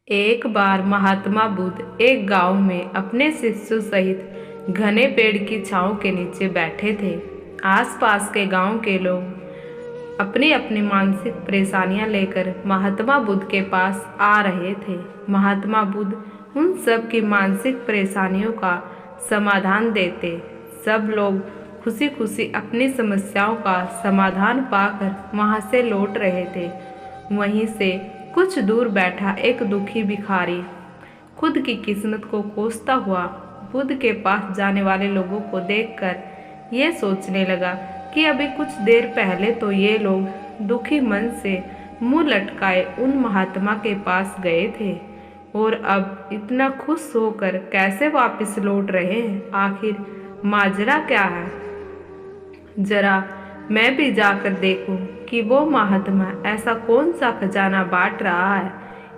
एक बार महात्मा बुद्ध एक गांव में अपने शिष्यों सहित घने पेड़ की छांव के नीचे बैठे थे। आसपास के गांव के लोग अपनी अपनी मानसिक परेशानियां लेकर महात्मा बुद्ध के पास आ रहे थे। महात्मा बुद्ध उन सब की मानसिक परेशानियों का समाधान देते। सब लोग खुशी खुशी अपनी समस्याओं का समाधान पाकर वहां से लौट रहे थे। वहीं से कुछ दूर बैठा एक दुखी भिखारी खुद की किस्मत को कोसता हुआ बुद्ध के पास जाने वाले लोगों को देखकर यह सोचने लगा कि अभी कुछ देर पहले तो ये लोग दुखी मन से मुंह लटकाए उन महात्मा के पास गए थे और अब इतना खुश होकर कैसे वापस लौट रहे हैं। आखिर माजरा क्या है? जरा मैं भी जाकर देखूं कि वो महात्मा ऐसा कौन सा खजाना बांट रहा है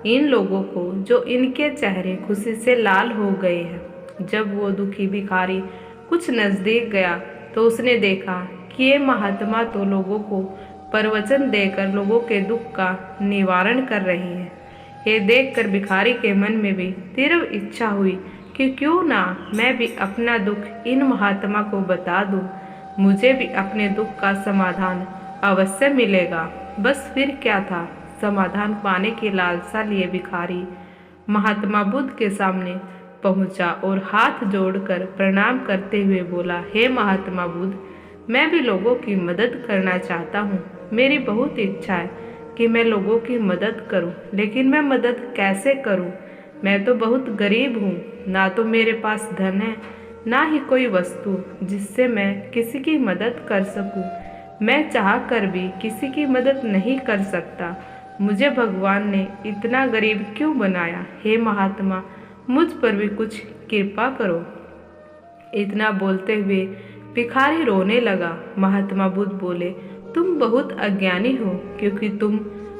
इन लोगों को जो इनके चेहरे खुशी से लाल हो गए हैं। जब वो दुखी भिखारी कुछ नजदीक गया तो उसने देखा कि ये महात्मा तो लोगों को प्रवचन देकर लोगों के दुख का निवारण कर रही है। ये देखकर भिखारी के मन में भी तीव्र इच्छा हुई कि क्यों ना मैं भी अपना दुख इन महात्मा को बता दूं, मुझे भी अपने दुख का समाधान अवश्य मिलेगा। बस फिर क्या था, समाधान पाने की लालसा लिए भिखारी महात्मा बुद्ध के सामने पहुंचा और हाथ जोड़कर प्रणाम करते हुए बोला, हे महात्मा बुद्ध, मैं भी लोगों की मदद करना चाहता हूँ। मेरी बहुत इच्छा है कि मैं लोगों की मदद करूँ, लेकिन मैं मदद कैसे करूँ? मैं तो बहुत गरीब हूँ, ना तो मेरे पास धन है, ना ही कोई वस्तु जिससे मैं किसी की मदद कर सकूं। मैं चाह कर भी किसी की मदद नहीं कर सकता। मुझे भगवान ने इतना गरीब क्यों बनाया? हे महात्मा, मुझ पर भी कुछ कृपा करो। इतना बोलते हुए भिखारी रोने लगा। महात्मा बुद्ध बोले, तुम बहुत अज्ञानी हो, क्योंकि तुम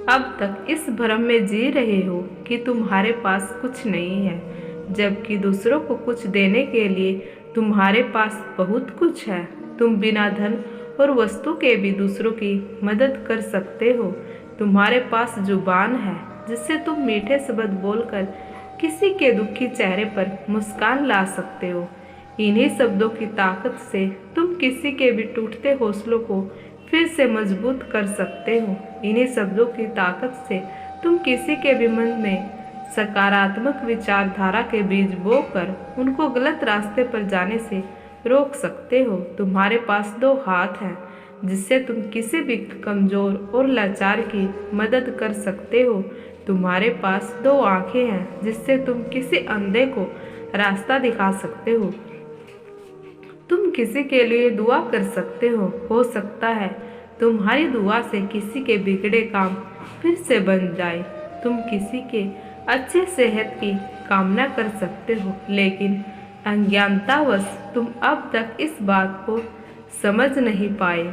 अब तक इस भ्रम में जी रहे हो कि तुम्हारे पास कुछ नहीं है, जबकि दूसरों को कुछ देने के लिए तुम्हारे पास बहुत कुछ है। तुम बिना धन और वस्तु के भी दूसरों की मदद कर सकते हो। तुम्हारे पास जुबान है जिससे तुम मीठे शब्द बोलकर किसी के दुखी चेहरे पर मुस्कान ला सकते हो। इन्हीं शब्दों की ताकत से तुम किसी के भी टूटते हौसलों को फिर से मजबूत कर सकते हो। इन्हीं शब्दों की ताकत से तुम किसी के भी मन में सकारात्मक विचारधारा के बीज बोकर उनको गलत रास्ते पर जाने से रोक सकते हो। तुम्हारे पास दो हाथ हैं जिससे तुम किसी भी कमजोर और लाचार की मदद कर सकते हो। तुम्हारे पास दो आंखें हैं जिससे तुम किसी अंधे को रास्ता दिखा सकते हो। तुम किसी के लिए दुआ कर सकते हो सकता है तुम्हारी दुआ से किसी के बिगड़े काम फिर से बन जाए। तुम किसी के अच्छे सेहत की कामना कर सकते हो, लेकिन अज्ञानतावश तुम अब तक इस बात को समझ नहीं पाए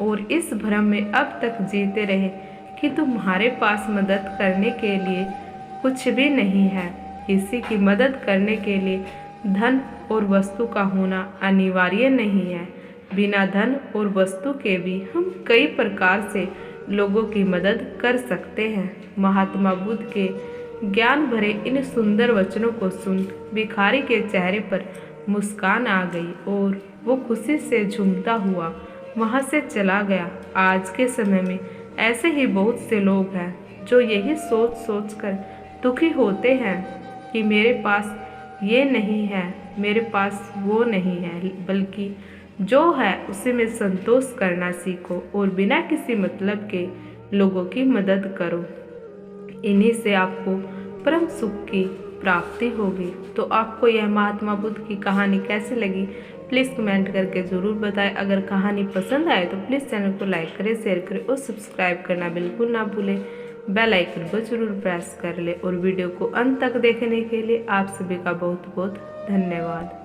और इस भ्रम में अब तक जीते रहे कि तुम्हारे पास मदद करने के लिए कुछ भी नहीं है। किसी की मदद करने के लिए धन और वस्तु का होना अनिवार्य नहीं है। बिना धन और वस्तु के भी हम कई प्रकार से लोगों की मदद कर सकते हैं। महात्मा बुद्ध के ज्ञान भरे इन सुंदर वचनों को सुन भिखारी के चेहरे पर मुस्कान आ गई और वो खुशी से झूमता हुआ वहां से चला गया। आज के समय में ऐसे ही बहुत से लोग हैं जो यही सोच सोच कर दुखी होते हैं कि मेरे पास ये नहीं है, मेरे पास वो नहीं है, बल्कि जो है उसी में संतोष करना सीखो और बिना किसी मतलब के लोगों की मदद करो। इन्हीं से आपको परम सुख की प्राप्ति होगी। तो आपको यह महात्मा बुद्ध की कहानी कैसी लगी, प्लीज़ कमेंट करके ज़रूर बताएं। अगर कहानी पसंद आए तो प्लीज़ चैनल को लाइक करें, शेयर करें और सब्सक्राइब करना बिल्कुल ना भूलें। बेल आइकन को जरूर प्रेस कर लें और वीडियो को अंत तक देखने के लिए आप सभी का बहुत बहुत धन्यवाद।